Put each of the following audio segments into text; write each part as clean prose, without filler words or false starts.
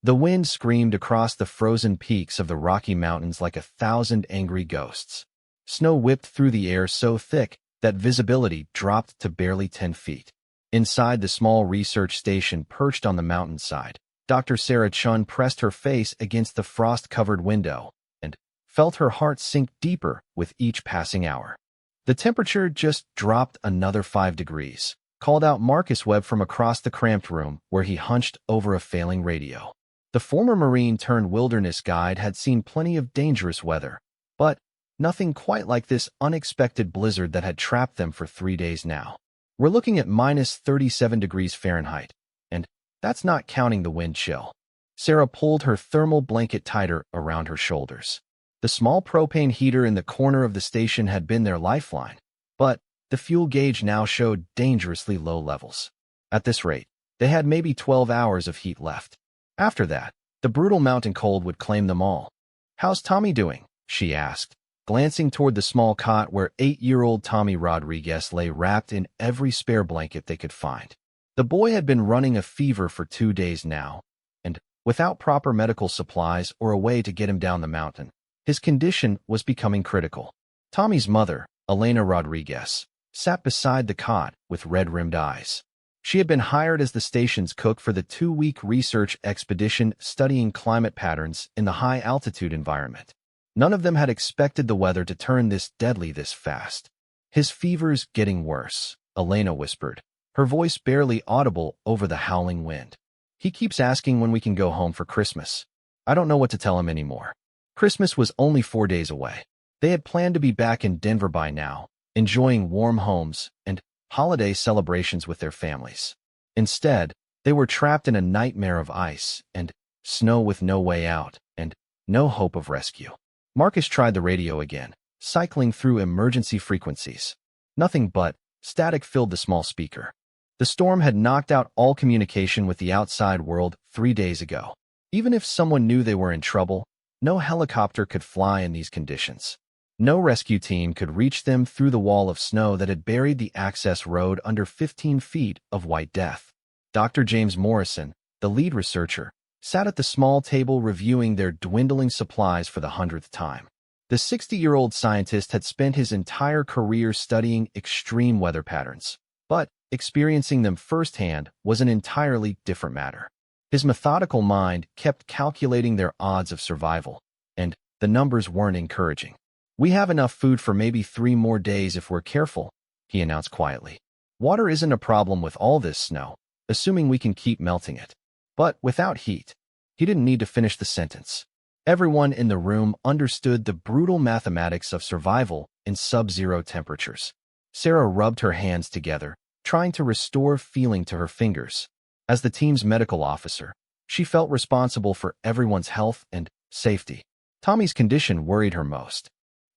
The wind screamed across the frozen peaks of the Rocky Mountains like 1,000 angry ghosts. Snow whipped through the air so thick that visibility dropped to barely 10 feet. Inside the small research station perched on the mountainside, Dr. Sarah Chun pressed her face against the frost-covered window and felt her heart sink deeper with each passing hour. The temperature just dropped another 5 degrees, called out Marcus Webb from across the cramped room where he hunched over a failing radio. The former Marine-turned-wilderness guide had seen plenty of dangerous weather, but nothing quite like this unexpected blizzard that had trapped them for 3 days now. We're looking at minus 37 degrees Fahrenheit, and that's not counting the wind chill. Sarah pulled her thermal blanket tighter around her shoulders. The small propane heater in the corner of the station had been their lifeline, but the fuel gauge now showed dangerously low levels. At this rate, they had maybe 12 hours of heat left. After that, the brutal mountain cold would claim them all. "How's Tommy doing?" she asked, glancing toward the small cot where 8-year-old Tommy Rodriguez lay wrapped in every spare blanket they could find. The boy had been running a fever for 2 days now, and without proper medical supplies or a way to get him down the mountain, his condition was becoming critical. Tommy's mother, Elena Rodriguez, sat beside the cot with red-rimmed eyes. She had been hired as the station's cook for the 2-week research expedition studying climate patterns in the high-altitude environment. None of them had expected the weather to turn this deadly this fast. "His fever's getting worse," Elena whispered, her voice barely audible over the howling wind. "He keeps asking when we can go home for Christmas. I don't know what to tell him anymore." Christmas was only 4 days away. They had planned to be back in Denver by now, enjoying warm homes and holiday celebrations with their families. Instead, they were trapped in a nightmare of ice and snow with no way out and no hope of rescue. Marcus tried the radio again, cycling through emergency frequencies. Nothing but static filled the small speaker. The storm had knocked out all communication with the outside world 3 days ago. Even if someone knew they were in trouble, no helicopter could fly in these conditions. No rescue team could reach them through the wall of snow that had buried the access road under 15 feet of white death. Dr. James Morrison, the lead researcher, sat at the small table reviewing their dwindling supplies for the 100th time. The 60-year-old scientist had spent his entire career studying extreme weather patterns, but experiencing them firsthand was an entirely different matter. His methodical mind kept calculating their odds of survival, and the numbers weren't encouraging. "We have enough food for maybe 3 more days if we're careful," he announced quietly. "Water isn't a problem with all this snow, assuming we can keep melting it. But without heat." He didn't need to finish the sentence. Everyone in the room understood the brutal mathematics of survival in sub-zero temperatures. Sarah rubbed her hands together, trying to restore feeling to her fingers. As the team's medical officer, she felt responsible for everyone's health and safety. Tommy's condition worried her most.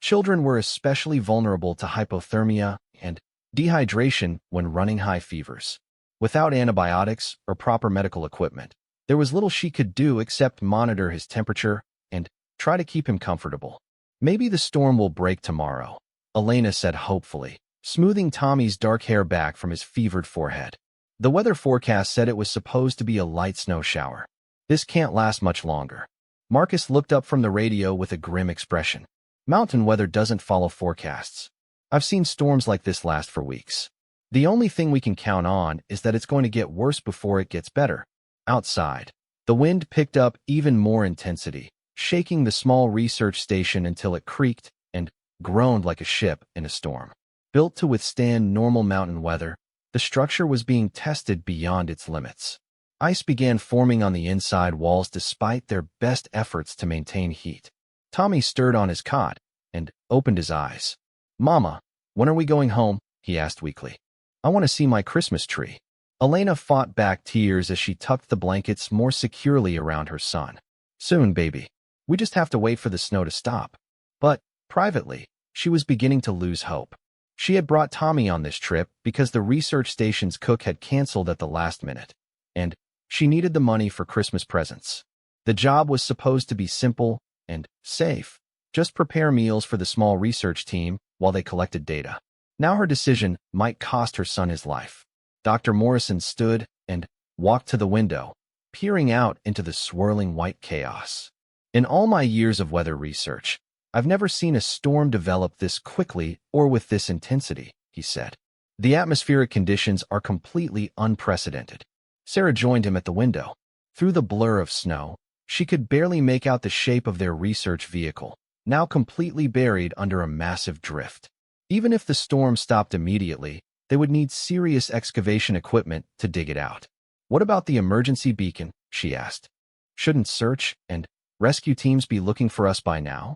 Children were especially vulnerable to hypothermia and dehydration when running high fevers. Without antibiotics or proper medical equipment, there was little she could do except monitor his temperature and try to keep him comfortable. "Maybe the storm will break tomorrow," Elena said hopefully, smoothing Tommy's dark hair back from his fevered forehead. The weather forecast said it was supposed to be a light snow shower. "This can't last much longer." Marcus looked up from the radio with a grim expression. "Mountain weather doesn't follow forecasts. I've seen storms like this last for weeks. The only thing we can count on is that it's going to get worse before it gets better." Outside, the wind picked up even more intensity, shaking the small research station until it creaked and groaned like a ship in a storm. Built to withstand normal mountain weather, the structure was being tested beyond its limits. Ice began forming on the inside walls despite their best efforts to maintain heat. Tommy stirred on his cot and opened his eyes. "Mama, when are we going home?" he asked weakly. "I want to see my Christmas tree." Elena fought back tears as she tucked the blankets more securely around her son. "Soon, baby. We just have to wait for the snow to stop." But, privately, she was beginning to lose hope. She had brought Tommy on this trip because the research station's cook had canceled at the last minute, and she needed the money for Christmas presents. The job was supposed to be simple and safe. Just prepare meals for the small research team while they collected data. Now her decision might cost her son his life. Dr. Morrison stood and walked to the window, peering out into the swirling white chaos. In all my years of weather research, I've never seen a storm develop this quickly or with this intensity, he said. The atmospheric conditions are completely unprecedented. Sarah joined him at the window. Through the blur of snow, she could barely make out the shape of their research vehicle, now completely buried under a massive drift. Even if the storm stopped immediately, they would need serious excavation equipment to dig it out. What about the emergency beacon? She asked. Shouldn't search and rescue teams be looking for us by now?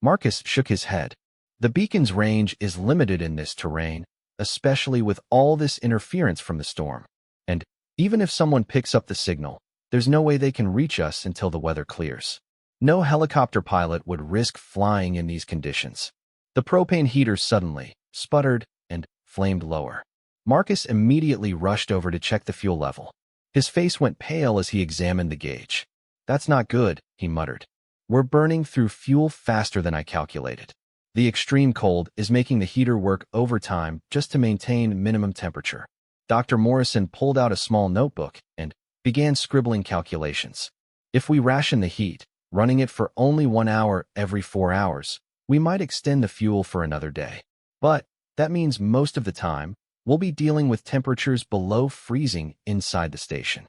Marcus shook his head. The beacon's range is limited in this terrain, especially with all this interference from the storm. And even if someone picks up the signal, there's no way they can reach us until the weather clears. No helicopter pilot would risk flying in these conditions. The propane heater suddenly sputtered and flamed lower. Marcus immediately rushed over to check the fuel level. His face went pale as he examined the gauge. That's not good, he muttered. We're burning through fuel faster than I calculated. The extreme cold is making the heater work overtime just to maintain minimum temperature. Dr. Morrison pulled out a small notebook and began scribbling calculations. If we ration the heat, running it for only 1 hour every 4 hours, we might extend the fuel for another day. But that means most of the time, we'll be dealing with temperatures below freezing inside the station.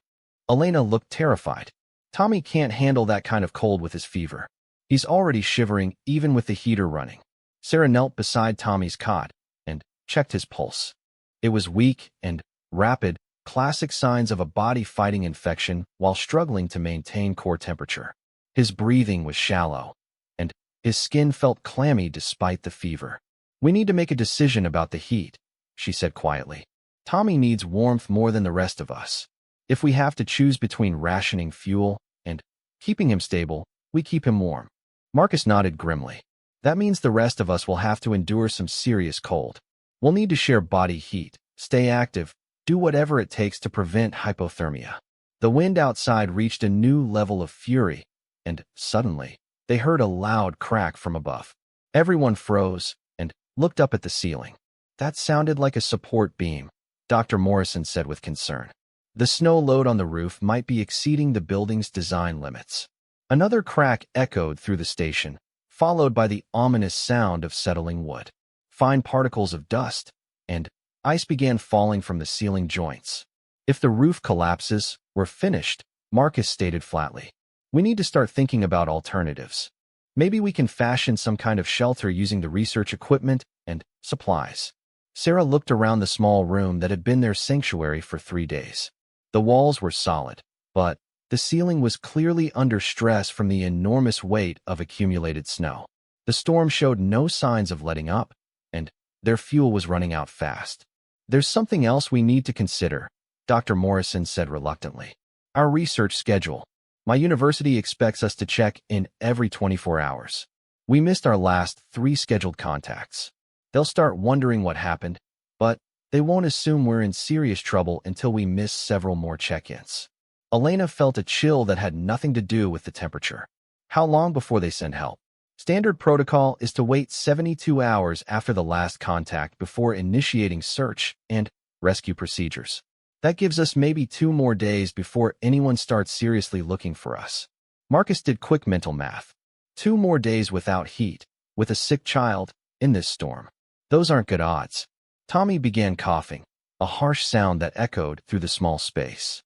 Elena looked terrified. Tommy can't handle that kind of cold with his fever. He's already shivering even with the heater running. Sarah knelt beside Tommy's cot and checked his pulse. It was weak and rapid, classic signs of a body fighting infection while struggling to maintain core temperature. His breathing was shallow, and his skin felt clammy despite the fever. We need to make a decision about the heat, she said quietly. Tommy needs warmth more than the rest of us. If we have to choose between rationing fuel and keeping him stable, we keep him warm. Marcus nodded grimly. That means the rest of us will have to endure some serious cold. We'll need to share body heat, stay active, do whatever it takes to prevent hypothermia. The wind outside reached a new level of fury, and suddenly, they heard a loud crack from above. Everyone froze and looked up at the ceiling. That sounded like a support beam, Dr. Morrison said with concern. The snow load on the roof might be exceeding the building's design limits. Another crack echoed through the station, followed by the ominous sound of settling wood. Fine particles of dust and ice began falling from the ceiling joints. If the roof collapses, we're finished, Marcus stated flatly. We need to start thinking about alternatives. Maybe we can fashion some kind of shelter using the research equipment and supplies. Sarah looked around the small room that had been their sanctuary for 3 days. The walls were solid, but the ceiling was clearly under stress from the enormous weight of accumulated snow. The storm showed no signs of letting up, and their fuel was running out fast. There's something else we need to consider, Dr. Morrison said reluctantly. Our research schedule. My university expects us to check in every 24 hours. We missed our last 3 scheduled contacts. They'll start wondering what happened, but they won't assume we're in serious trouble until we miss several more check-ins. Elena felt a chill that had nothing to do with the temperature. How long before they send help? Standard protocol is to wait 72 hours after the last contact before initiating search and rescue procedures. That gives us maybe 2 more days before anyone starts seriously looking for us. Marcus did quick mental math. 2 more days without heat, with a sick child, in this storm. Those aren't good odds. Tommy began coughing, a harsh sound that echoed through the small space.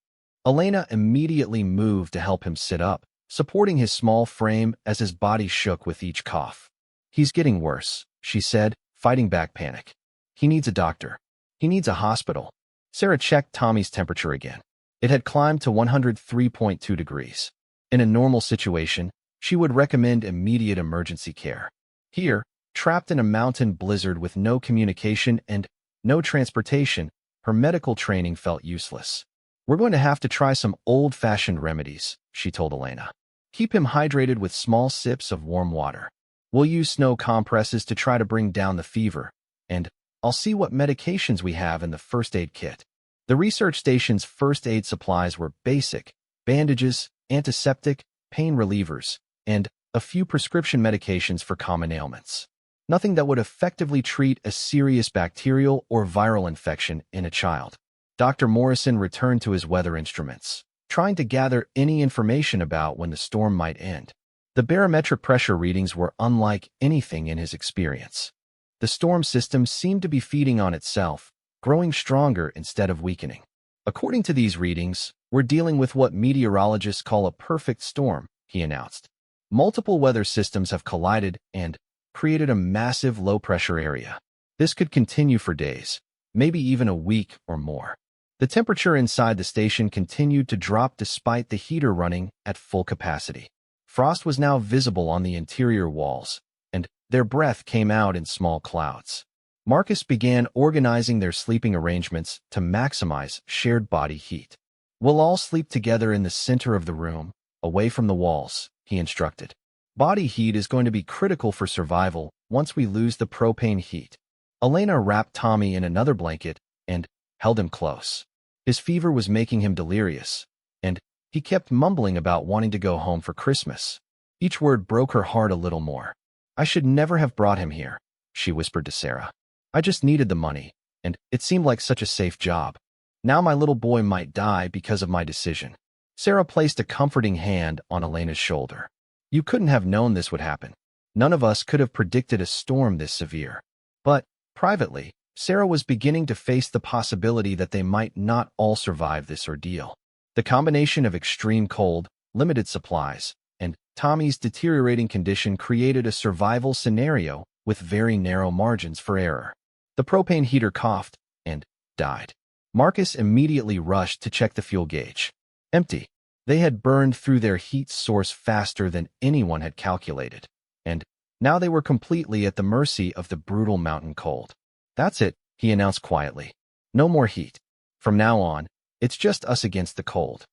Elena immediately moved to help him sit up, supporting his small frame as his body shook with each cough. He's getting worse, she said, fighting back panic. He needs a doctor. He needs a hospital. Sarah checked Tommy's temperature again. It had climbed to 103.2 degrees. In a normal situation, she would recommend immediate emergency care. Here, trapped in a mountain blizzard with no communication and no transportation, her medical training felt useless. We're going to have to try some old-fashioned remedies, she told Elena. Keep him hydrated with small sips of warm water. We'll use snow compresses to try to bring down the fever, and I'll see what medications we have in the first aid kit. The research station's first aid supplies were basic: bandages, antiseptic, pain relievers, and a few prescription medications for common ailments. Nothing that would effectively treat a serious bacterial or viral infection in a child. Dr. Morrison returned to his weather instruments. trying to gather any information about when the storm might end. The barometric pressure readings were unlike anything in his experience. The storm system seemed to be feeding on itself, growing stronger instead of weakening. According to these readings, we're dealing with what meteorologists call a perfect storm, he announced. Multiple weather systems have collided and created a massive low-pressure area. This could continue for days, maybe even a week or more. The temperature inside the station continued to drop despite the heater running at full capacity. Frost was now visible on the interior walls, and their breath came out in small clouds. Marcus began organizing their sleeping arrangements to maximize shared body heat. "We'll all sleep together in the center of the room, away from the walls," he instructed. "Body heat is going to be critical for survival once we lose the propane heat." Elena wrapped Tommy in another blanket and held him close. His fever was making him delirious, and he kept mumbling about wanting to go home for Christmas. Each word broke her heart a little more. "I should never have brought him here," she whispered to Sarah. "I just needed the money, and it seemed like such a safe job. Now my little boy might die because of my decision." Sarah placed a comforting hand on Elena's shoulder. "You couldn't have known this would happen. None of us could have predicted a storm this severe." But, privately, Sarah was beginning to face the possibility that they might not all survive this ordeal. The combination of extreme cold, limited supplies, and Tommy's deteriorating condition created a survival scenario with very narrow margins for error. The propane heater coughed and died. Marcus immediately rushed to check the fuel gauge. Empty. They had burned through their heat source faster than anyone had calculated, and now they were completely at the mercy of the brutal mountain cold. "That's it," he announced quietly. "No more heat. From now on, it's just us against the cold."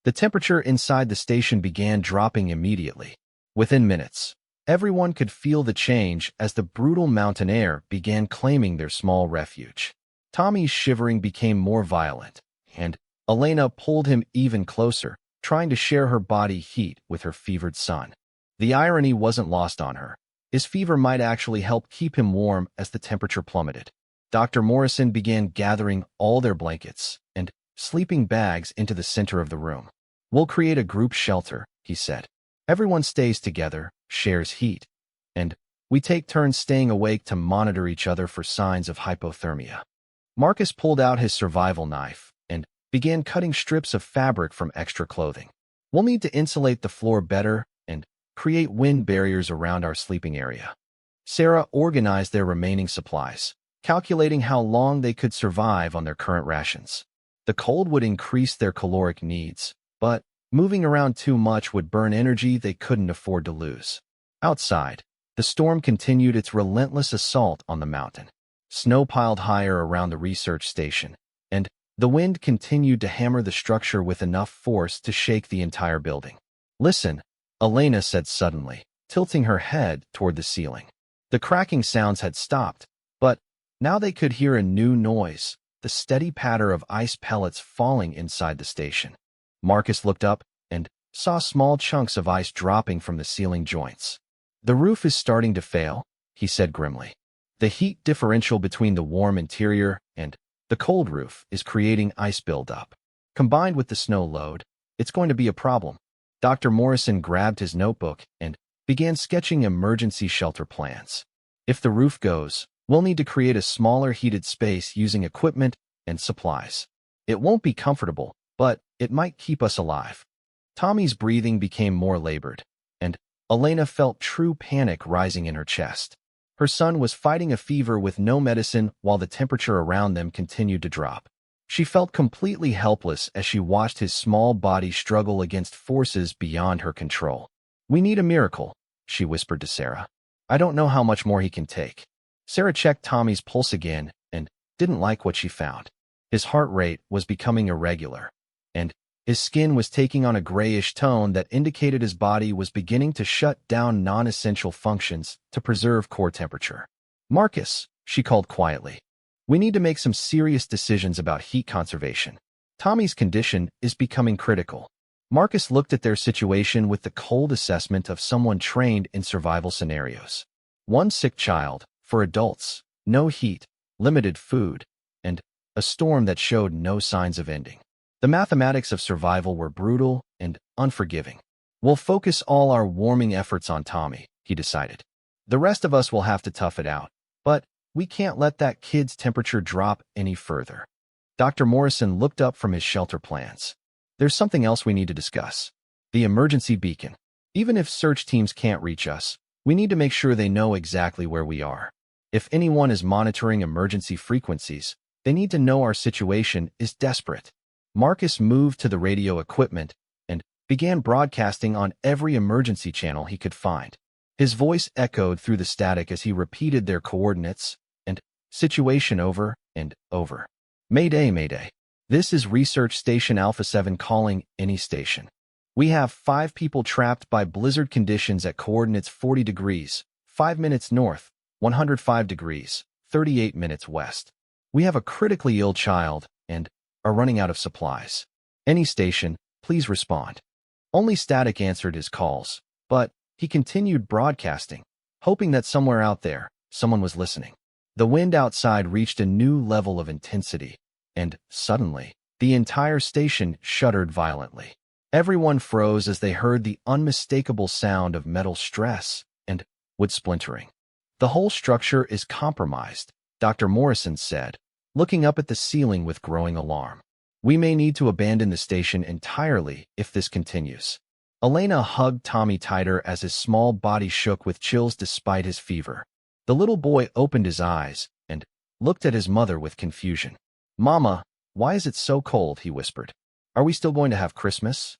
The temperature inside the station began dropping immediately. Within minutes, everyone could feel the change as the brutal mountain air began claiming their small refuge. Tommy's shivering became more violent, and Elena pulled him even closer, trying to share her body heat with her fevered son. The irony wasn't lost on her. His fever might actually help keep him warm as the temperature plummeted. Dr. Morrison began gathering all their blankets and sleeping bags into the center of the room. "We'll create a group shelter," he said. "Everyone stays together, shares heat, and we take turns staying awake to monitor each other for signs of hypothermia." Marcus pulled out his survival knife and began cutting strips of fabric from extra clothing. "We'll need to insulate the floor better and create wind barriers around our sleeping area." Sarah organized their remaining supplies, calculating how long they could survive on their current rations. The cold would increase their caloric needs, but moving around too much would burn energy they couldn't afford to lose. Outside, the storm continued its relentless assault on the mountain. Snow piled higher around the research station, and the wind continued to hammer the structure with enough force to shake the entire building. "Listen," Elena said suddenly, tilting her head toward the ceiling. The cracking sounds had stopped, but now they could hear a new noise, the steady patter of ice pellets falling inside the station. Marcus looked up and saw small chunks of ice dropping from the ceiling joints. "The roof is starting to fail," he said grimly. "The heat differential between the warm interior and the cold roof is creating ice buildup. Combined with the snow load, it's going to be a problem." Dr. Morrison grabbed his notebook and began sketching emergency shelter plans. "If the roof goes, we'll need to create a smaller heated space using equipment and supplies. It won't be comfortable, but it might keep us alive." Tommy's breathing became more labored, and Elena felt true panic rising in her chest. Her son was fighting a fever with no medicine while the temperature around them continued to drop. She felt completely helpless as she watched his small body struggle against forces beyond her control. "We need a miracle," she whispered to Sarah. "I don't know how much more he can take." Sarah checked Tommy's pulse again and didn't like what she found. His heart rate was becoming irregular, and his skin was taking on a grayish tone that indicated his body was beginning to shut down non-essential functions to preserve core temperature. "Marcus," she called quietly, "we need to make some serious decisions about heat conservation. Tommy's condition is becoming critical." Marcus looked at their situation with the cold assessment of someone trained in survival scenarios. One sick child, for adults, no heat, limited food, and a storm that showed no signs of ending. The mathematics of survival were brutal and unforgiving. "We'll focus all our warming efforts on Tommy," he decided. "The rest of us will have to tough it out, but we can't let that kid's temperature drop any further." Dr. Morrison looked up from his shelter plans. "There's something else we need to discuss. The emergency beacon. Even if search teams can't reach us, we need to make sure they know exactly where we are. If anyone is monitoring emergency frequencies, they need to know our situation is desperate." Marcus moved to the radio equipment and began broadcasting on every emergency channel he could find. His voice echoed through the static as he repeated their coordinates and situation over and over. "Mayday, Mayday. This is Research Station Alpha 7 calling any station. We have 5 people trapped by blizzard conditions at coordinates 40 degrees, 5 minutes north, 105 degrees, 38 minutes west. We have a critically ill child and are running out of supplies. Any station, please respond." Only static answered his calls, but he continued broadcasting, hoping that somewhere out there, someone was listening. The wind outside reached a new level of intensity, and suddenly, the entire station shuddered violently. Everyone froze as they heard the unmistakable sound of metal stress and wood splintering. "The whole structure is compromised," Dr. Morrison said, looking up at the ceiling with growing alarm. "We may need to abandon the station entirely if this continues." Elena hugged Tommy tighter as his small body shook with chills despite his fever. The little boy opened his eyes and looked at his mother with confusion. "Mama, why is it so cold?" he whispered. "Are we still going to have Christmas?"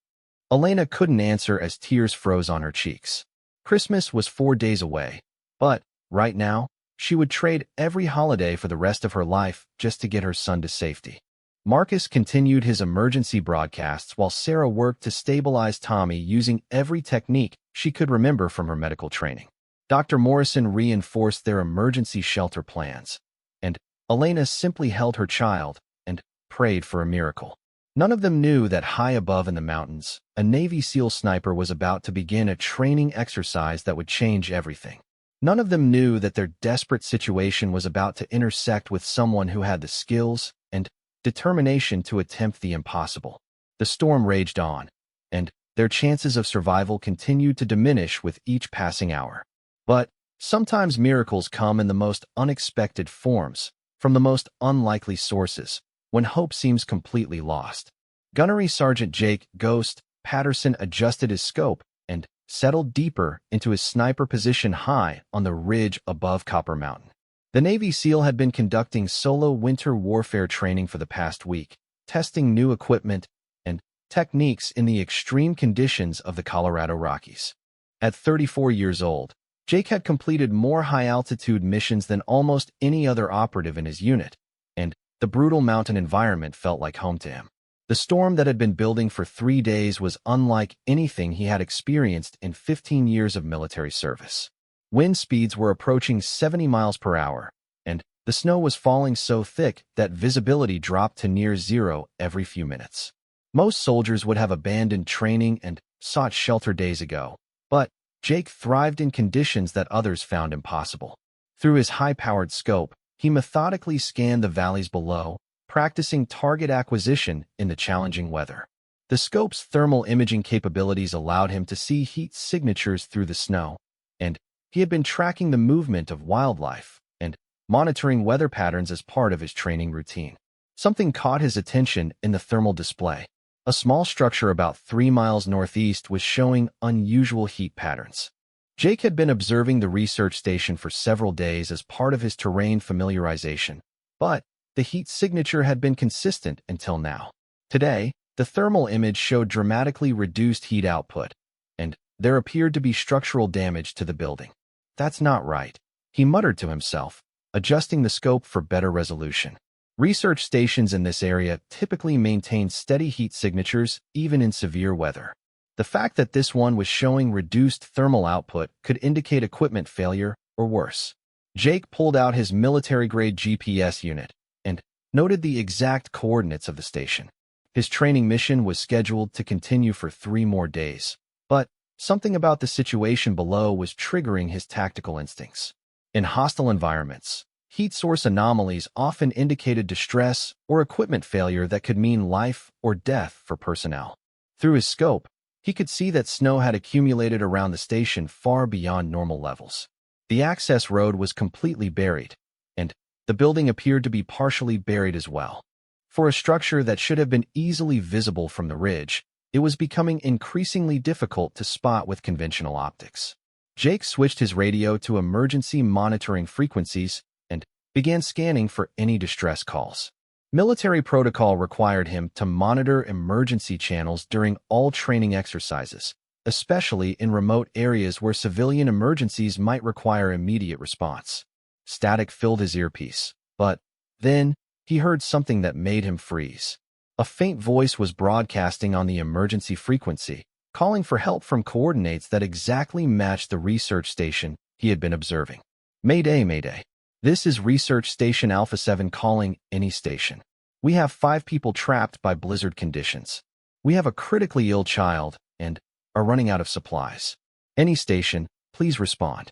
Elena couldn't answer as tears froze on her cheeks. Christmas was 4 days away, but right now, she would trade every holiday for the rest of her life just to get her son to safety. Marcus continued his emergency broadcasts while Sarah worked to stabilize Tommy using every technique she could remember from her medical training. Dr. Morrison reinforced their emergency shelter plans, and Elena simply held her child and prayed for a miracle. None of them knew that high above in the mountains, a Navy SEAL sniper was about to begin a training exercise that would change everything. None of them knew that their desperate situation was about to intersect with someone who had the skills and determination to attempt the impossible. The storm raged on, and their chances of survival continued to diminish with each passing hour. But sometimes miracles come in the most unexpected forms, from the most unlikely sources, when hope seems completely lost. Gunnery Sergeant Jake "Ghost" Patterson adjusted his scope and settled deeper into his sniper position high on the ridge above Copper Mountain. The Navy SEAL had been conducting solo winter warfare training for the past week, testing new equipment and techniques in the extreme conditions of the Colorado Rockies. At 34 years old, Jake had completed more high-altitude missions than almost any other operative in his unit, and the brutal mountain environment felt like home to him. The storm that had been building for 3 days was unlike anything he had experienced in 15 years of military service. Wind speeds were approaching 70 miles per hour, and the snow was falling so thick that visibility dropped to near zero every few minutes. Most soldiers would have abandoned training and sought shelter days ago, but Jake thrived in conditions that others found impossible. Through his high-powered scope, he methodically scanned the valleys below, practicing target acquisition in the challenging weather. The scope's thermal imaging capabilities allowed him to see heat signatures through the snow, and he had been tracking the movement of wildlife and monitoring weather patterns as part of his training routine. Something caught his attention in the thermal display. A small structure about 3 miles northeast was showing unusual heat patterns. Jake had been observing the research station for several days as part of his terrain familiarization, but the heat signature had been consistent until now. Today, the thermal image showed dramatically reduced heat output, and there appeared to be structural damage to the building. "That's not right," he muttered to himself, adjusting the scope for better resolution. Research stations in this area typically maintain steady heat signatures even in severe weather. The fact that this one was showing reduced thermal output could indicate equipment failure or worse. Jake pulled out his military-grade GPS unit and noted the exact coordinates of the station. His training mission was scheduled to continue for 3 more days, but something about the situation below was triggering his tactical instincts. In hostile environments, Heat source anomalies often indicated distress or equipment failure that could mean life or death for personnel. Through his scope, he could see that snow had accumulated around the station far beyond normal levels. The access road was completely buried, and the building appeared to be partially buried as well. For a structure that should have been easily visible from the ridge, it was becoming increasingly difficult to spot with conventional optics. Jake switched his radio to emergency monitoring frequencies and began scanning for any distress calls. Military protocol required him to monitor emergency channels during all training exercises, especially in remote areas where civilian emergencies might require immediate response. Static filled his earpiece, but then he heard something that made him freeze. A faint voice was broadcasting on the emergency frequency, calling for help from coordinates that exactly matched the research station he had been observing. Mayday, Mayday. This is Research Station Alpha 7 calling any station. We have 5 people trapped by blizzard conditions. We have a critically ill child and are running out of supplies. Any station, please respond.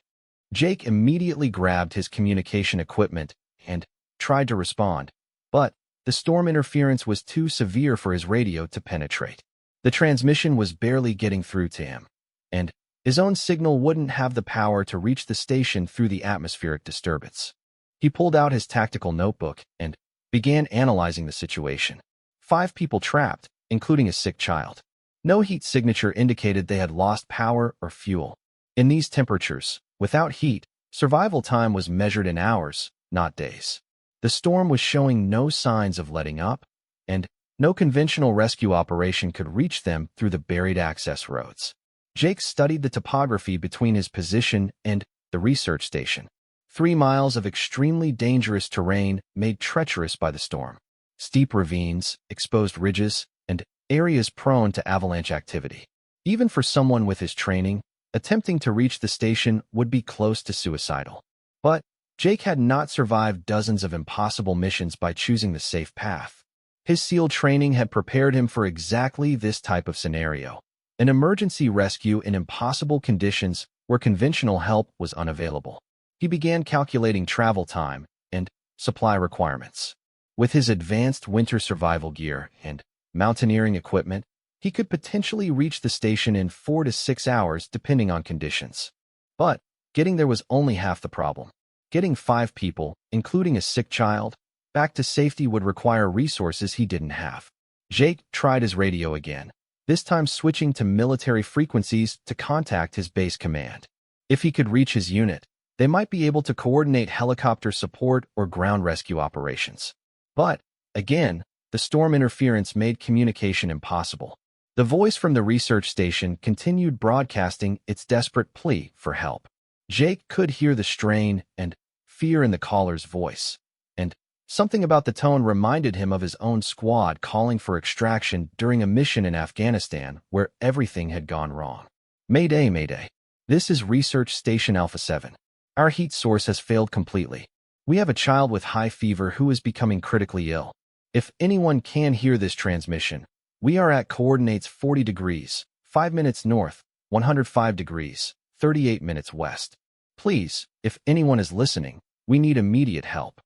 Jake immediately grabbed his communication equipment and tried to respond, but the storm interference was too severe for his radio to penetrate. The transmission was barely getting through to him, and his own signal wouldn't have the power to reach the station through the atmospheric disturbance. He pulled out his tactical notebook and began analyzing the situation. 5 people trapped, including a sick child. No heat signature indicated they had lost power or fuel. In these temperatures, without heat, survival time was measured in hours, not days. The storm was showing no signs of letting up, and no conventional rescue operation could reach them through the buried access roads. Jake studied the topography between his position and the research station. 3 miles of extremely dangerous terrain made treacherous by the storm. Steep ravines, exposed ridges, and areas prone to avalanche activity. Even for someone with his training, attempting to reach the station would be close to suicidal. But Jake had not survived dozens of impossible missions by choosing the safe path. His SEAL training had prepared him for exactly this type of scenario, an emergency rescue in impossible conditions where conventional help was unavailable. He began calculating travel time and supply requirements. With his advanced winter survival gear and mountaineering equipment, he could potentially reach the station in 4 to 6 hours depending on conditions. But getting there was only half the problem. Getting 5 people, including a sick child, back to safety would require resources he didn't have. Jake tried his radio again, this time switching to military frequencies to contact his base command. If he could reach his unit, they might be able to coordinate helicopter support or ground rescue operations. But, again, the storm interference made communication impossible. The voice from the research station continued broadcasting its desperate plea for help. Jake could hear the strain and fear in the caller's voice, and something about the tone reminded him of his own squad calling for extraction during a mission in Afghanistan where everything had gone wrong. Mayday, Mayday. This is Research Station Alpha 7. Our heat source has failed completely. We have a child with high fever who is becoming critically ill. If anyone can hear this transmission, we are at coordinates 40 degrees, 5 minutes north, 105 degrees, 38 minutes west. Please, if anyone is listening, we need immediate help.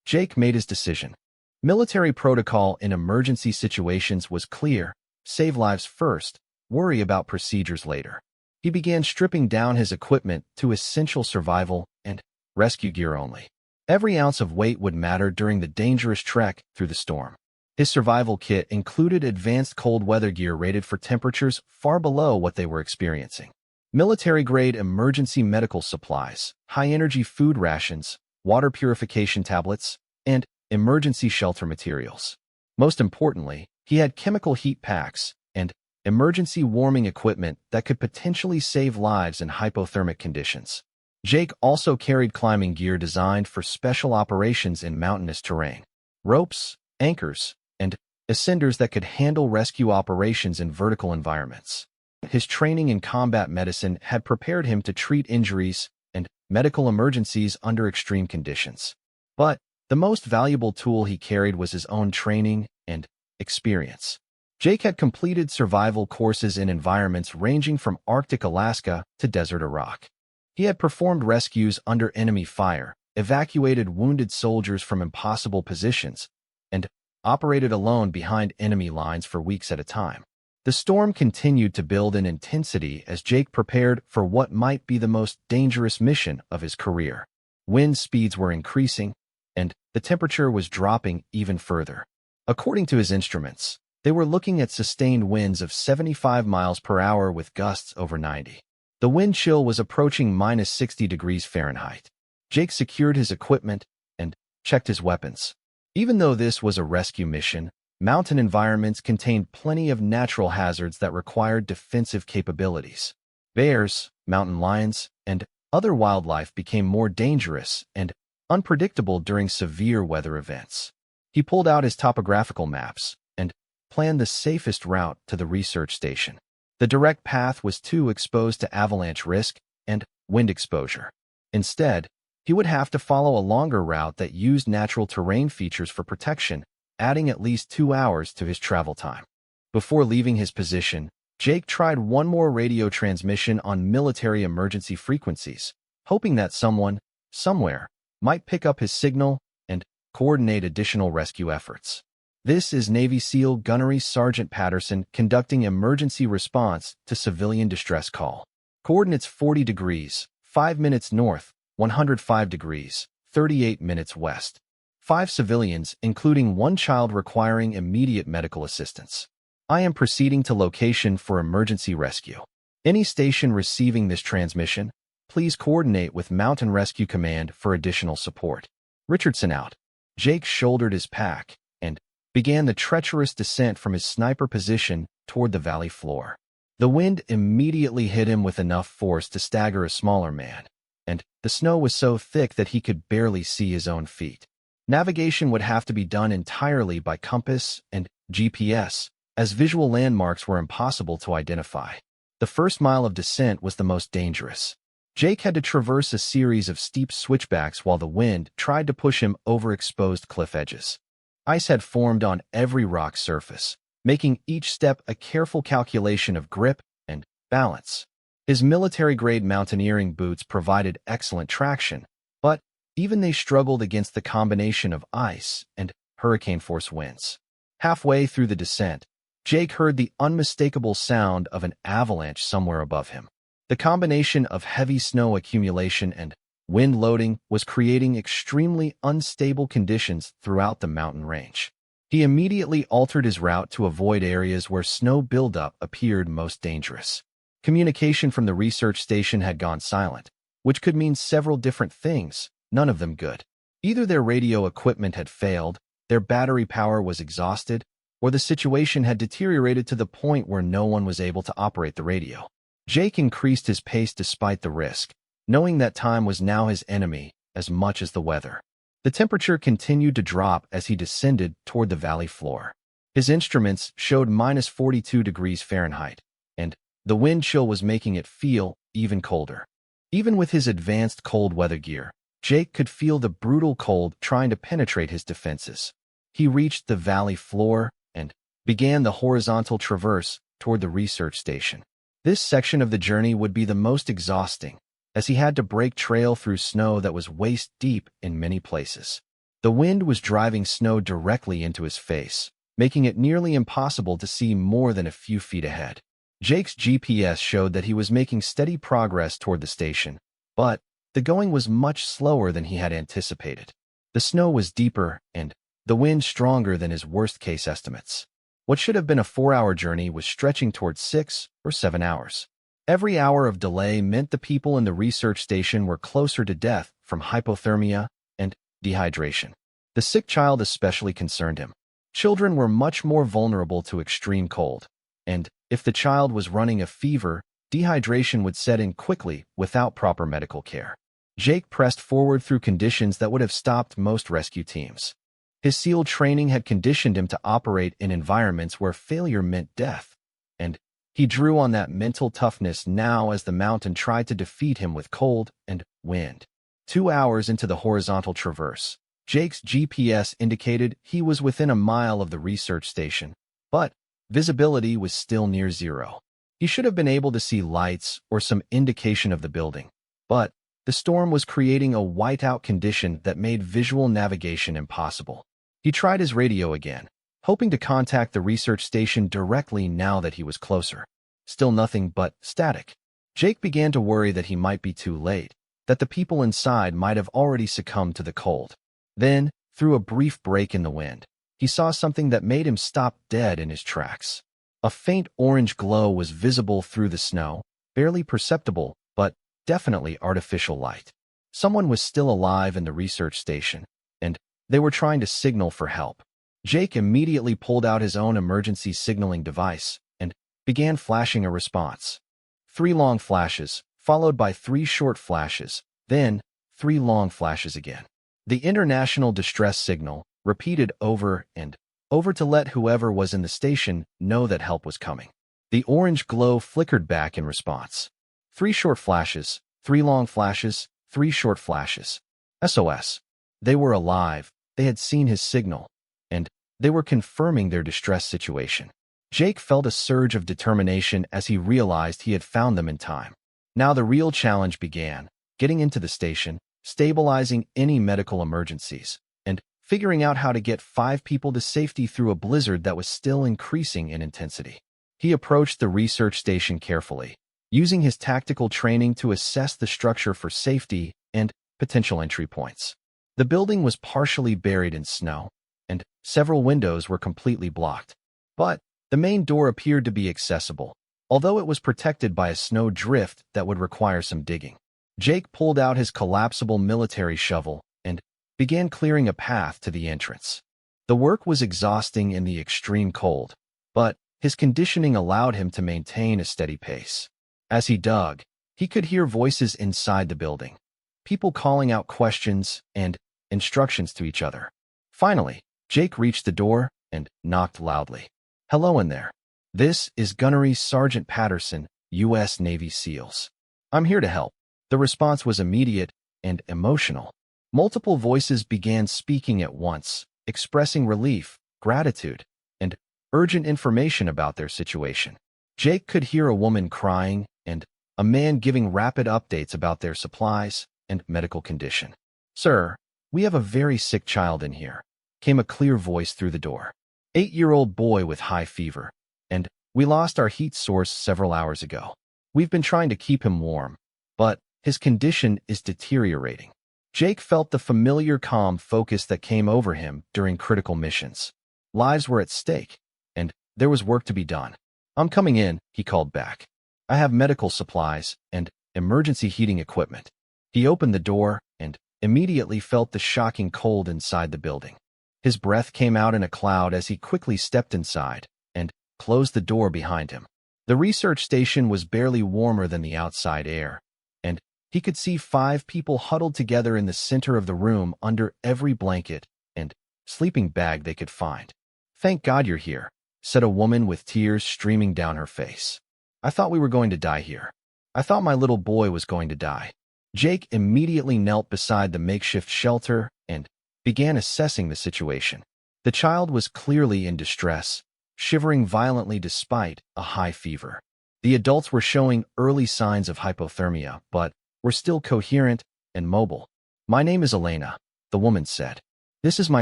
Jake made his decision. Military protocol in emergency situations was clear: save lives first, worry about procedures later. He began stripping down his equipment to essential survival and rescue gear only. Every ounce of weight would matter during the dangerous trek through the storm. His survival kit included advanced cold weather gear rated for temperatures far below what they were experiencing. Military-grade emergency medical supplies, high-energy food rations, water purification tablets, and emergency shelter materials. Most importantly, he had chemical heat packs and emergency warming equipment that could potentially save lives in hypothermic conditions. Jake also carried climbing gear designed for special operations in mountainous terrain. Ropes, anchors, and ascenders that could handle rescue operations in vertical environments. His training in combat medicine had prepared him to treat injuries and medical emergencies under extreme conditions. But the most valuable tool he carried was his own training and experience. Jake had completed survival courses in environments ranging from Arctic Alaska to desert Iraq. He had performed rescues under enemy fire evacuated wounded soldiers from impossible positions, and operated alone behind enemy lines for weeks at a time. The storm continued to build in intensity as Jake prepared for what might be the most dangerous mission of his career. Wind speeds were increasing, and the temperature was dropping even further. According to his instruments, they were looking at sustained winds of 75 miles per hour with gusts over 90. The wind chill was approaching minus 60 degrees Fahrenheit. Jake secured his equipment and checked his weapons. Even though this was a rescue mission, mountain environments contained plenty of natural hazards that required defensive capabilities. Bears, mountain lions, and other wildlife became more dangerous and unpredictable during severe weather events. He pulled out his topographical maps and planned the safest route to the research station. The direct path was too exposed to avalanche risk and wind exposure. Instead, he would have to follow a longer route that used natural terrain features for protection, adding at least 2 hours to his travel time. Before leaving his position, Jake tried one more radio transmission on military emergency frequencies, hoping that someone, somewhere, might pick up his signal and coordinate additional rescue efforts. This is Navy SEAL Gunnery Sergeant Patterson conducting emergency response to civilian distress call. Coordinates 40 degrees, 5 minutes north, 105 degrees, 38 minutes west. 5 civilians, including 1 child requiring immediate medical assistance. I am proceeding to location for emergency rescue. Any station receiving this transmission, please coordinate with Mountain Rescue Command for additional support. Richardson out. Jake shouldered his pack and began the treacherous descent from his sniper position toward the valley floor. The wind immediately hit him with enough force to stagger a smaller man, and the snow was so thick that he could barely see his own feet. Navigation would have to be done entirely by compass and GPS, as visual landmarks were impossible to identify. The first mile of descent was the most dangerous. Jake had to traverse a series of steep switchbacks while the wind tried to push him over exposed cliff edges. Ice had formed on every rock surface, making each step a careful calculation of grip and balance. His military-grade mountaineering boots provided excellent traction, but even they struggled against the combination of ice and hurricane-force winds. Halfway through the descent, Jake heard the unmistakable sound of an avalanche somewhere above him. The combination of heavy snow accumulation and wind loading was creating extremely unstable conditions throughout the mountain range. He immediately altered his route to avoid areas where snow buildup appeared most dangerous. Communication from the research station had gone silent, which could mean several different things, none of them good. Either their radio equipment had failed, their battery power was exhausted, or the situation had deteriorated to the point where no one was able to operate the radio. Jake increased his pace despite the risk, knowing that time was now his enemy as much as the weather. The temperature continued to drop as he descended toward the valley floor. His instruments showed minus 42 degrees Fahrenheit, and the wind chill was making it feel even colder. Even with his advanced cold weather gear, Jake could feel the brutal cold trying to penetrate his defenses. He reached the valley floor and began the horizontal traverse toward the research station. This section of the journey would be the most exhausting, as he had to break trail through snow that was waist-deep in many places. The wind was driving snow directly into his face, making it nearly impossible to see more than a few feet ahead. Jake's GPS showed that he was making steady progress toward the station, but the going was much slower than he had anticipated. The snow was deeper and the wind stronger than his worst-case estimates. What should have been a 4-hour journey was stretching toward 6 or 7 hours. Every hour of delay meant the people in the research station were closer to death from hypothermia and dehydration. The sick child especially concerned him. Children were much more vulnerable to extreme cold, and if the child was running a fever, dehydration would set in quickly without proper medical care. Jake pressed forward through conditions that would have stopped most rescue teams. His SEAL training had conditioned him to operate in environments where failure meant death, and he drew on that mental toughness now as the mountain tried to defeat him with cold and wind. 2 hours into the horizontal traverse, Jake's GPS indicated he was within a mile of the research station, but visibility was still near zero. He should have been able to see lights or some indication of the building, but The storm was creating a whiteout condition that made visual navigation impossible. He tried his radio again, hoping to contact the research station directly now that he was closer. Still nothing but static. Jake began to worry that he might be too late, that the people inside might have already succumbed to the cold. Then, through a brief break in the wind, he saw something that made him stop dead in his tracks. A faint orange glow was visible through the snow, barely perceptible, but definitely artificial light. Someone was still alive in the research station, and they were trying to signal for help. Jake immediately pulled out his own emergency signaling device and began flashing a response. 3 long flashes, followed by 3 short flashes, then 3 long flashes again. The international distress signal, repeated over and over to let whoever was in the station know that help was coming. The orange glow flickered back in response. 3 short flashes, 3 long flashes, 3 short flashes. SOS. They were alive, they had seen his signal, and they were confirming their distress situation. Jake felt a surge of determination as he realized he had found them in time. Now the real challenge began, getting into the station, stabilizing any medical emergencies, and figuring out how to get 5 people to safety through a blizzard that was still increasing in intensity. He approached the research station carefully, using his tactical training to assess the structure for safety and potential entry points. The building was partially buried in snow, and several windows were completely blocked. But the main door appeared to be accessible, although it was protected by a snow drift that would require some digging. Jake pulled out his collapsible military shovel and began clearing a path to the entrance. The work was exhausting in the extreme cold, but his conditioning allowed him to maintain a steady pace. As he dug, he could hear voices inside the building, people calling out questions and instructions to each other. Finally, Jake reached the door and knocked loudly. "Hello in there. This is Gunnery Sergeant Patterson, U.S. Navy SEALs. I'm here to help." The response was immediate and emotional. Multiple voices began speaking at once, expressing relief, gratitude, and urgent information about their situation. Jake could hear a woman crying and a man giving rapid updates about their supplies and medical condition. "Sir, we have a very sick child in here," came a clear voice through the door. 8-year-old boy with high fever, and we lost our heat source several hours ago. We've been trying to keep him warm, but his condition is deteriorating. Jake felt the familiar calm focus that came over him during critical missions. Lives were at stake, and there was work to be done. "I'm coming in," he called back. "I have medical supplies and emergency heating equipment." He opened the door and immediately felt the shocking cold inside the building. His breath came out in a cloud as he quickly stepped inside and closed the door behind him. The research station was barely warmer than the outside air, and he could see 5 people huddled together in the center of the room under every blanket and sleeping bag they could find. "Thank God you're here," said a woman with tears streaming down her face. "I thought we were going to die here. I thought my little boy was going to die." Jake immediately knelt beside the makeshift shelter and began assessing the situation. The child was clearly in distress, shivering violently despite a high fever. The adults were showing early signs of hypothermia, but were still coherent and mobile. "My name is Elena," the woman said. "This is my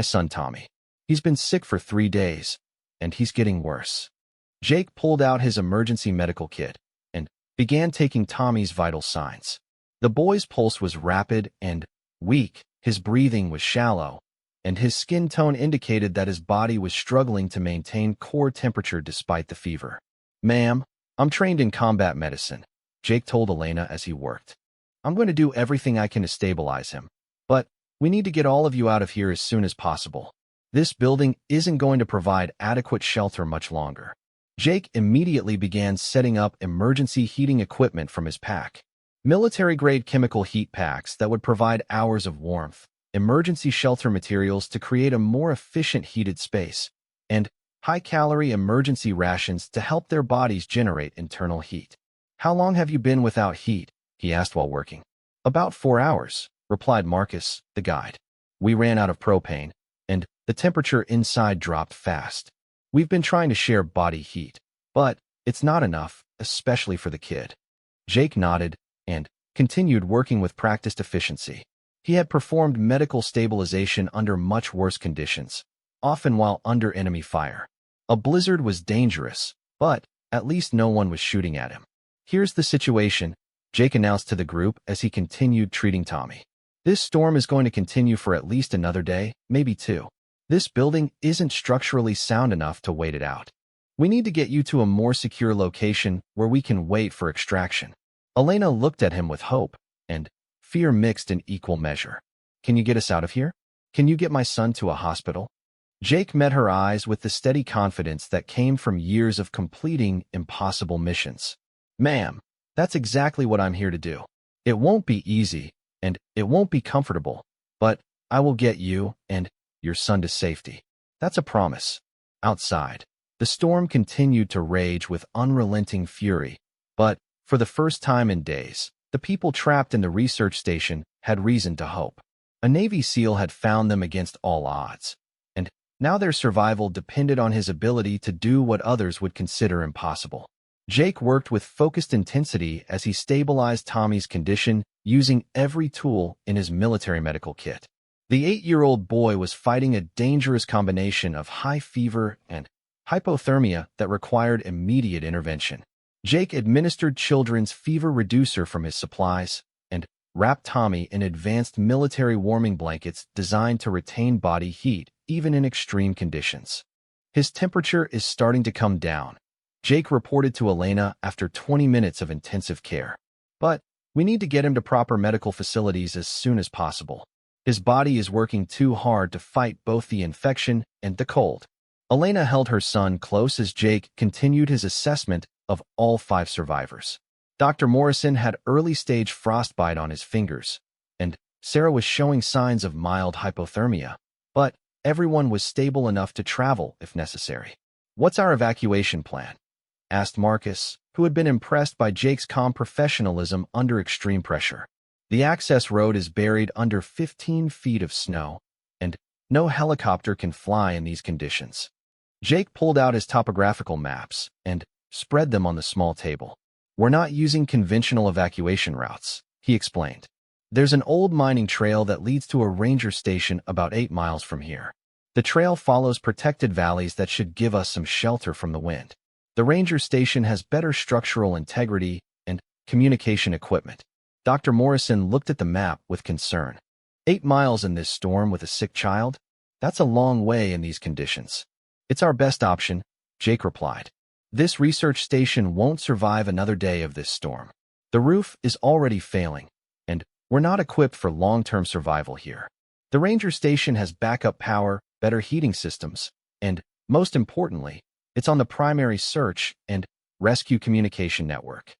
son Tommy. He's been sick for 3 days, and he's getting worse." Jake pulled out his emergency medical kit and began taking Tommy's vital signs. The boy's pulse was rapid and weak, his breathing was shallow, and his skin tone indicated that his body was struggling to maintain core temperature despite the fever. "Ma'am, I'm trained in combat medicine," Jake told Elena as he worked. "I'm going to do everything I can to stabilize him, but we need to get all of you out of here as soon as possible. This building isn't going to provide adequate shelter much longer." Jake immediately began setting up emergency heating equipment from his pack. Military-grade chemical heat packs that would provide hours of warmth, emergency shelter materials to create a more efficient heated space, and high-calorie emergency rations to help their bodies generate internal heat. "How long have you been without heat?" he asked while working. "About 4 hours," replied Marcus, the guide. "We ran out of propane, and the temperature inside dropped fast. We've been trying to share body heat, but it's not enough, especially for the kid." Jake nodded and continued working with practiced efficiency. He had performed medical stabilization under much worse conditions, often while under enemy fire. A blizzard was dangerous, but at least no one was shooting at him. "Here's the situation," Jake announced to the group as he continued treating Tommy. "This storm is going to continue for at least another day, maybe two. This building isn't structurally sound enough to wait it out. We need to get you to a more secure location where we can wait for extraction." Elena looked at him with hope and fear mixed in equal measure. "Can you get us out of here? Can you get my son to a hospital?" Jake met her eyes with the steady confidence that came from years of completing impossible missions. "Ma'am, that's exactly what I'm here to do. It won't be easy, and it won't be comfortable, but I will get you and your son to safety. That's a promise." Outside, the storm continued to rage with unrelenting fury, but for the first time in days, the people trapped in the research station had reason to hope. A Navy SEAL had found them against all odds, and now their survival depended on his ability to do what others would consider impossible. Jake worked with focused intensity as he stabilized Tommy's condition using every tool in his military medical kit. The 8-year-old boy was fighting a dangerous combination of high fever and hypothermia that required immediate intervention. Jake administered children's fever reducer from his supplies and wrapped Tommy in advanced military warming blankets designed to retain body heat even in extreme conditions. "His temperature is starting to come down," Jake reported to Elena after 20 minutes of intensive care. "But we need to get him to proper medical facilities as soon as possible. His body is working too hard to fight both the infection and the cold." Elena held her son close as Jake continued his assessment of all 5 survivors. Dr. Morrison had early-stage frostbite on his fingers, and Sarah was showing signs of mild hypothermia, but everyone was stable enough to travel if necessary. "What's our evacuation plan?" asked Marcus, who had been impressed by Jake's calm professionalism under extreme pressure. "The access road is buried under 15 feet of snow, and no helicopter can fly in these conditions." Jake pulled out his topographical maps and spread them on the small table. "We're not using conventional evacuation routes," he explained. "There's an old mining trail that leads to a ranger station about 8 miles from here. The trail follows protected valleys that should give us some shelter from the wind. The ranger station has better structural integrity and communication equipment." Dr. Morrison looked at the map with concern. 8 miles in this storm with a sick child? That's a long way in these conditions. "It's our best option," Jake replied. "This research station won't survive another day of this storm. The roof is already failing, and we're not equipped for long-term survival here. The ranger station has backup power, better heating systems, and, most importantly, it's on the primary search and rescue communication network."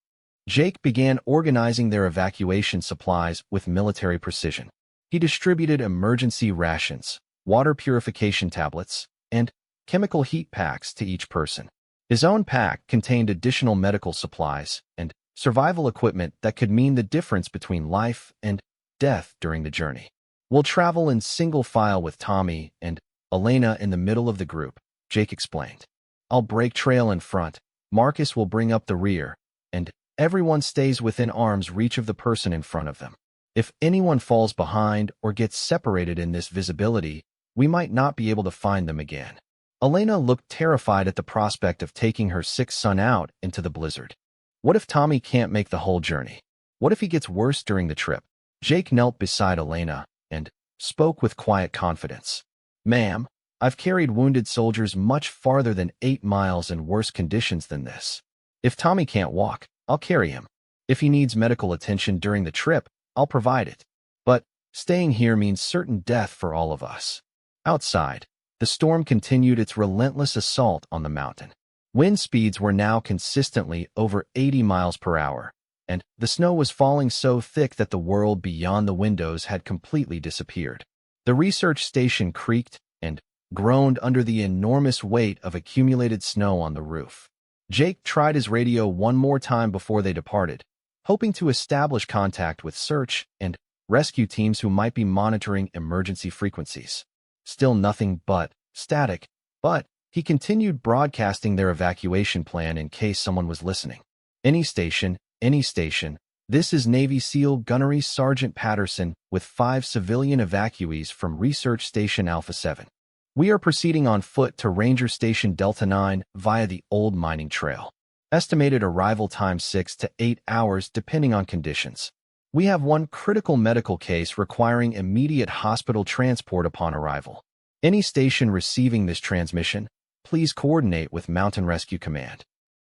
Jake began organizing their evacuation supplies with military precision. He distributed emergency rations, water purification tablets, and chemical heat packs to each person. His own pack contained additional medical supplies and survival equipment that could mean the difference between life and death during the journey. "We'll travel in single file with Tommy and Elena in the middle of the group," Jake explained. "I'll break trail in front, Marcus will bring up the rear, and everyone stays within arm's reach of the person in front of them. If anyone falls behind or gets separated in this visibility, we might not be able to find them again." Elena looked terrified at the prospect of taking her sick son out into the blizzard. What if Tommy can't make the whole journey? What if he gets worse during the trip? Jake knelt beside Elena and spoke with quiet confidence. "Ma'am, I've carried wounded soldiers much farther than 8 miles in worse conditions than this. If Tommy can't walk, I'll carry him. If he needs medical attention during the trip, I'll provide it. But staying here means certain death for all of us." Outside, the storm continued its relentless assault on the mountain. Wind speeds were now consistently over 80 miles per hour, and the snow was falling so thick that the world beyond the windows had completely disappeared. The research station creaked and groaned under the enormous weight of accumulated snow on the roof. Jake tried his radio one more time before they departed, hoping to establish contact with search and rescue teams who might be monitoring emergency frequencies. Still nothing but static, but he continued broadcasting their evacuation plan in case someone was listening. Any station, This is Navy SEAL Gunnery Sergeant Patterson with 5 civilian evacuees from Research Station Alpha 7. We are proceeding on foot to Ranger Station Delta 9 via the old mining trail. Estimated arrival time 6 to 8 hours depending on conditions. We have one critical medical case requiring immediate hospital transport upon arrival. Any station receiving this transmission, please coordinate with Mountain Rescue Command.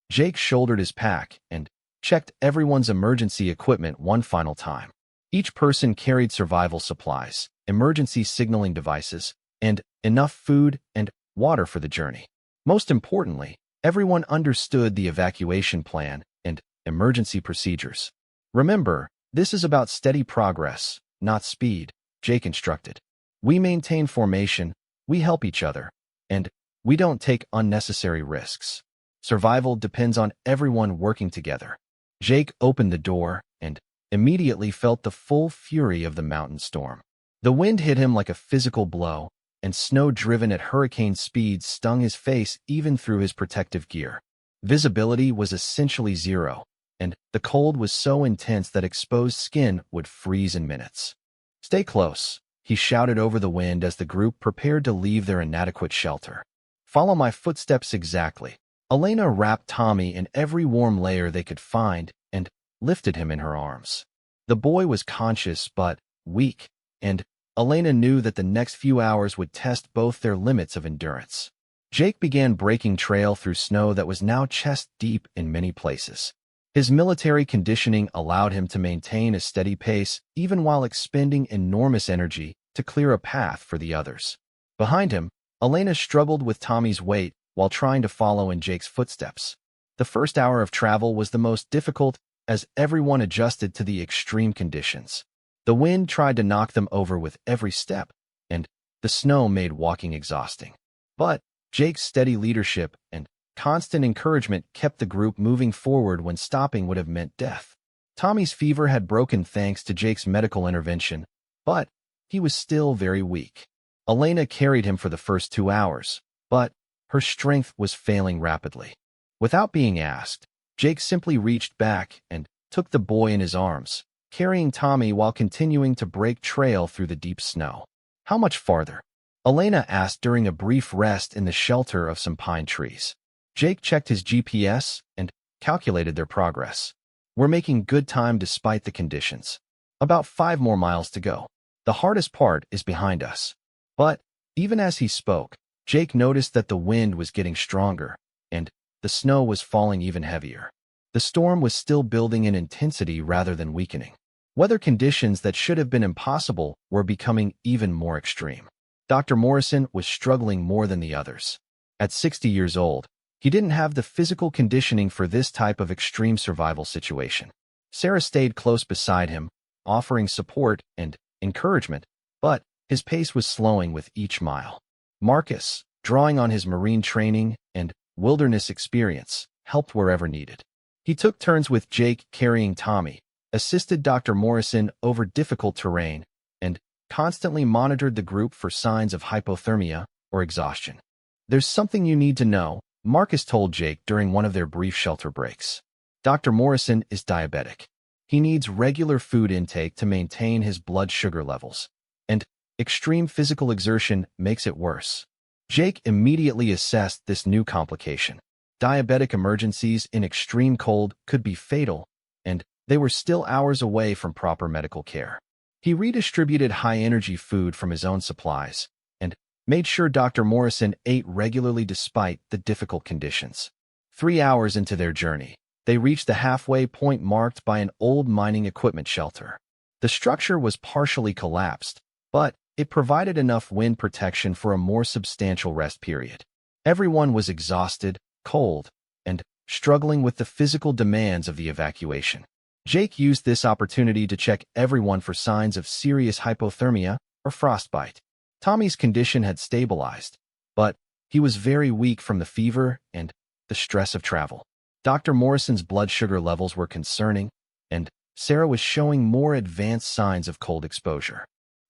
Jake shouldered his pack and checked everyone's emergency equipment one final time. Each person carried survival supplies, emergency signaling devices, and enough food and water for the journey. Most importantly, everyone understood the evacuation plan and emergency procedures. Remember, this is about steady progress, not speed, Jake instructed. We maintain formation, we help each other, and we don't take unnecessary risks. Survival depends on everyone working together. Jake opened the door and immediately felt the full fury of the mountain storm. The wind hit him like a physical blow, and snow driven at hurricane speed stung his face even through his protective gear. Visibility was essentially zero, and the cold was so intense that exposed skin would freeze in minutes. "Stay close," he shouted over the wind as the group prepared to leave their inadequate shelter. "Follow my footsteps exactly." Elena wrapped Tommy in every warm layer they could find and lifted him in her arms. The boy was conscious but weak, and Elena knew that the next few hours would test both their limits of endurance. Jake began breaking trail through snow that was now chest-deep in many places. His military conditioning allowed him to maintain a steady pace even while expending enormous energy to clear a path for the others. Behind him, Elena struggled with Tommy's weight while trying to follow in Jake's footsteps. The first hour of travel was the most difficult as everyone adjusted to the extreme conditions. The wind tried to knock them over with every step, and the snow made walking exhausting. But Jake's steady leadership and constant encouragement kept the group moving forward when stopping would have meant death. Tommy's fever had broken thanks to Jake's medical intervention, but he was still very weak. Elena carried him for the first 2 hours, but her strength was failing rapidly. Without being asked, Jake simply reached back and took the boy in his arms, carrying Tommy while continuing to break trail through the deep snow. "How much farther?" Elena asked during a brief rest in the shelter of some pine trees. Jake checked his GPS and calculated their progress. "We're making good time despite the conditions. About 5 more miles to go. The hardest part is behind us." But even as he spoke, Jake noticed that the wind was getting stronger, and the snow was falling even heavier. The storm was still building in intensity rather than weakening. Weather conditions that should have been impossible were becoming even more extreme. Dr. Morrison was struggling more than the others. At 60 years old, he didn't have the physical conditioning for this type of extreme survival situation. Sarah stayed close beside him, offering support and encouragement, but his pace was slowing with each mile. Marcus, drawing on his Marine training and wilderness experience, helped wherever needed. He took turns with Jake carrying Tommy, assisted Dr. Morrison over difficult terrain, and constantly monitored the group for signs of hypothermia or exhaustion. "There's something you need to know," Marcus told Jake during one of their brief shelter breaks. "Dr. Morrison is diabetic. He needs regular food intake to maintain his blood sugar levels, and extreme physical exertion makes it worse." Jake immediately assessed this new complication. Diabetic emergencies in extreme cold could be fatal, and they were still hours away from proper medical care. He redistributed high-energy food from his own supplies and made sure Dr. Morrison ate regularly despite the difficult conditions. 3 hours into their journey, they reached the halfway point marked by an old mining equipment shelter. The structure was partially collapsed, but it provided enough wind protection for a more substantial rest period. Everyone was exhausted, cold, and struggling with the physical demands of the evacuation. Jake used this opportunity to check everyone for signs of serious hypothermia or frostbite. Tommy's condition had stabilized, but he was very weak from the fever and the stress of travel. Dr. Morrison's blood sugar levels were concerning, and Sarah was showing more advanced signs of cold exposure.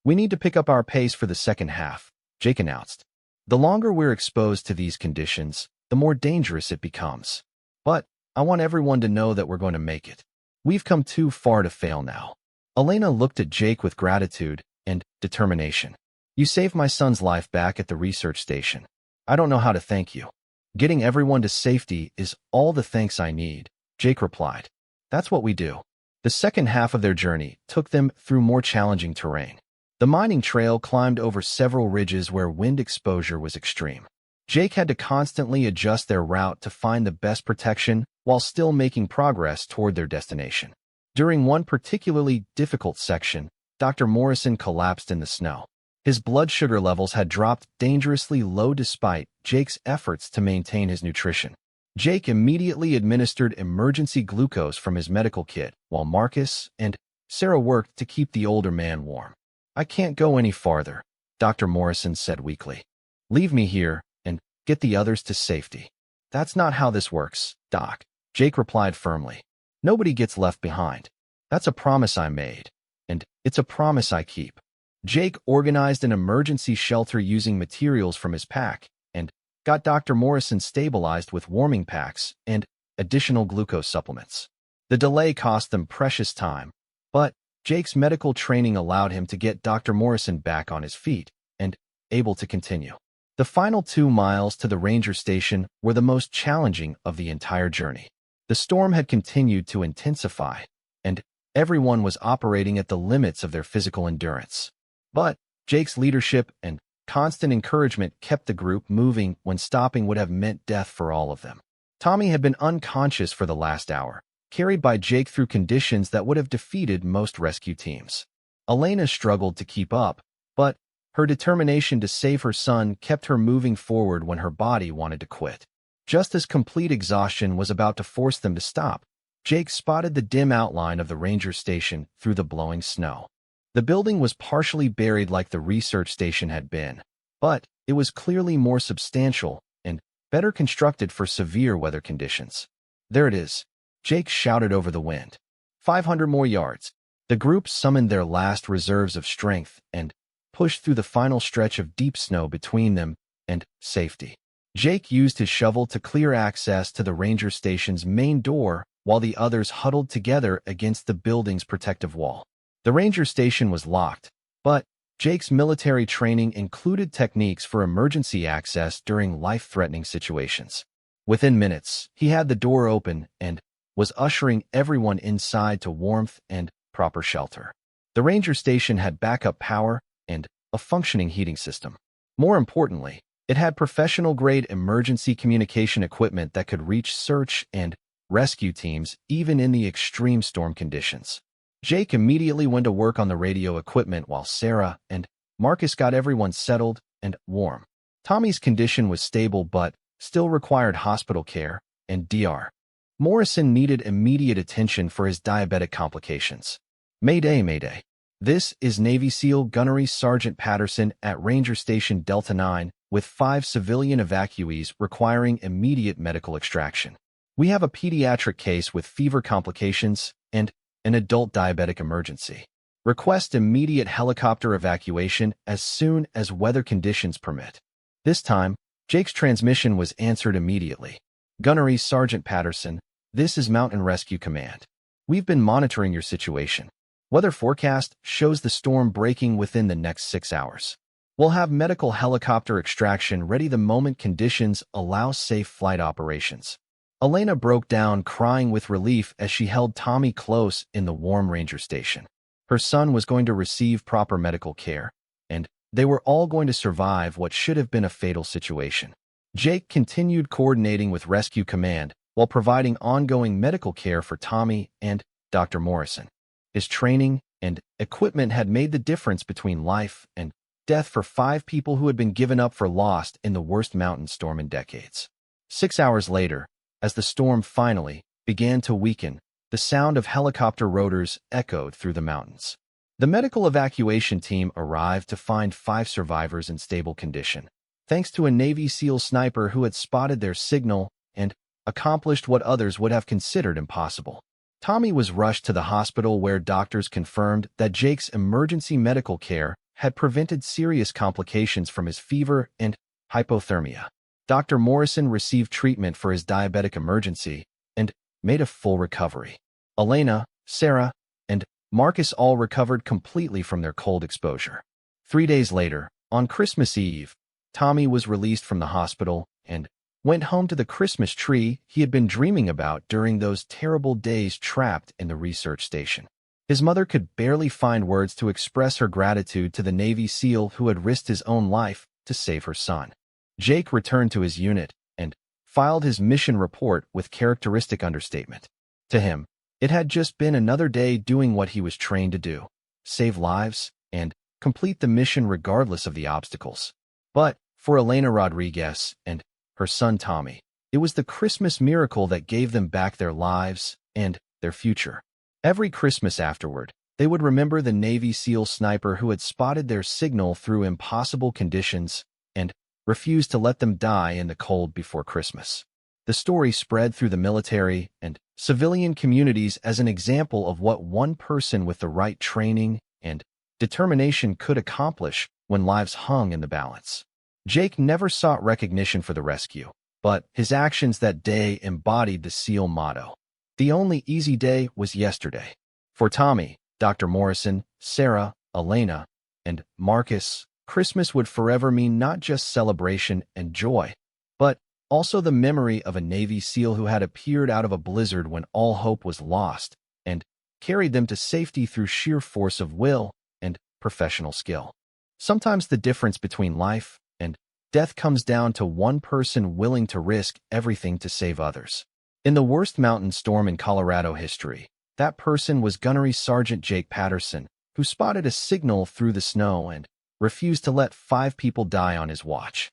"We need to pick up our pace for the second half," Jake announced. "The longer we're exposed to these conditions, the more dangerous it becomes. But I want everyone to know that we're going to make it. We've come too far to fail now. Elena looked at Jake with gratitude and determination. You saved my son's life back at the research station. I don't know how to thank you. Getting everyone to safety is all the thanks I need, Jake replied. That's what we do. The second half of their journey took them through more challenging terrain. The mining trail climbed over several ridges where wind exposure was extreme. Jake had to constantly adjust their route to find the best protection while still making progress toward their destination. During one particularly difficult section, Dr. Morrison collapsed in the snow. His blood sugar levels had dropped dangerously low despite Jake's efforts to maintain his nutrition. Jake immediately administered emergency glucose from his medical kit, while Marcus and Sarah worked to keep the older man warm. I can't go any farther, Dr. Morrison said weakly. Leave me here and get the others to safety. That's not how this works, Doc, Jake replied firmly. Nobody gets left behind. That's a promise I made, and it's a promise I keep. Jake organized an emergency shelter using materials from his pack and got Dr. Morrison stabilized with warming packs and additional glucose supplements. The delay cost them precious time, but Jake's medical training allowed him to get Dr. Morrison back on his feet and able to continue. The final 2 miles to the ranger station were the most challenging of the entire journey. The storm had continued to intensify, and everyone was operating at the limits of their physical endurance. But Jake's leadership and constant encouragement kept the group moving when stopping would have meant death for all of them. Tommy had been unconscious for the last hour, carried by Jake through conditions that would have defeated most rescue teams. Elena struggled to keep up, but her determination to save her son kept her moving forward when her body wanted to quit. Just as complete exhaustion was about to force them to stop, Jake spotted the dim outline of the ranger station through the blowing snow. The building was partially buried like the research station had been, but it was clearly more substantial and better constructed for severe weather conditions. There it is, Jake shouted over the wind. 500 more yards. The group summoned their last reserves of strength and pushed through the final stretch of deep snow between them and safety. Jake used his shovel to clear access to the ranger station's main door while the others huddled together against the building's protective wall. The ranger station was locked, but Jake's military training included techniques for emergency access during life-threatening situations. Within minutes, he had the door open and was ushering everyone inside to warmth and proper shelter. The ranger station had backup power and a functioning heating system. More importantly, it had professional-grade emergency communication equipment that could reach search and rescue teams even in the extreme storm conditions. Jake immediately went to work on the radio equipment while Sarah and Marcus got everyone settled and warm. Tommy's condition was stable but still required hospital care and Dr. Morrison needed immediate attention for his diabetic complications. Mayday, Mayday. This is Navy SEAL Gunnery Sergeant Patterson at Ranger Station Delta 9 with 5 civilian evacuees requiring immediate medical extraction. We have a pediatric case with fever complications and an adult diabetic emergency. Request immediate helicopter evacuation as soon as weather conditions permit. This time, Jake's transmission was answered immediately. Gunnery Sergeant Patterson, this is Mountain Rescue Command. We've been monitoring your situation. Weather forecast shows the storm breaking within the next 6 hours. We'll have medical helicopter extraction ready the moment conditions allow safe flight operations. Elena broke down crying with relief as she held Tommy close in the warm ranger station. Her son was going to receive proper medical care, and they were all going to survive what should have been a fatal situation. Jake continued coordinating with Rescue Command while providing ongoing medical care for Tommy and Dr. Morrison. His training and equipment had made the difference between life and death for 5 people who had been given up for lost in the worst mountain storm in decades. 6 hours later, as the storm finally began to weaken, the sound of helicopter rotors echoed through the mountains. The medical evacuation team arrived to find 5 survivors in stable condition, thanks to a Navy SEAL sniper who had spotted their signal and accomplished what others would have considered impossible. Tommy was rushed to the hospital where doctors confirmed that Jake's emergency medical care had prevented serious complications from his fever and hypothermia. Dr. Morrison received treatment for his diabetic emergency and made a full recovery. Elena, Sarah, and Marcus all recovered completely from their cold exposure. 3 days later, on Christmas Eve, Tommy was released from the hospital and went home to the Christmas tree he had been dreaming about during those terrible days trapped in the research station. His mother could barely find words to express her gratitude to the Navy SEAL who had risked his own life to save her son. Jake returned to his unit and filed his mission report with characteristic understatement. To him, it had just been another day doing what he was trained to do, save lives and complete the mission regardless of the obstacles. But for Elena Rodriguez and her son Tommy, it was the Christmas miracle that gave them back their lives and their future. Every Christmas afterward, they would remember the Navy SEAL sniper who had spotted their signal through impossible conditions and refused to let them die in the cold before Christmas. The story spread through the military and civilian communities as an example of what one person with the right training and determination could accomplish when lives hung in the balance. Jake never sought recognition for the rescue, but his actions that day embodied the SEAL motto. The only easy day was yesterday. For Tommy, Dr. Morrison, Sarah, Elena, and Marcus, Christmas would forever mean not just celebration and joy, but also the memory of a Navy SEAL who had appeared out of a blizzard when all hope was lost and carried them to safety through sheer force of will and professional skill. Sometimes the difference between life and death comes down to one person willing to risk everything to save others. In the worst mountain storm in Colorado history, that person was Gunnery Sergeant Jake Patterson, who spotted a signal through the snow and refused to let 5 people die on his watch.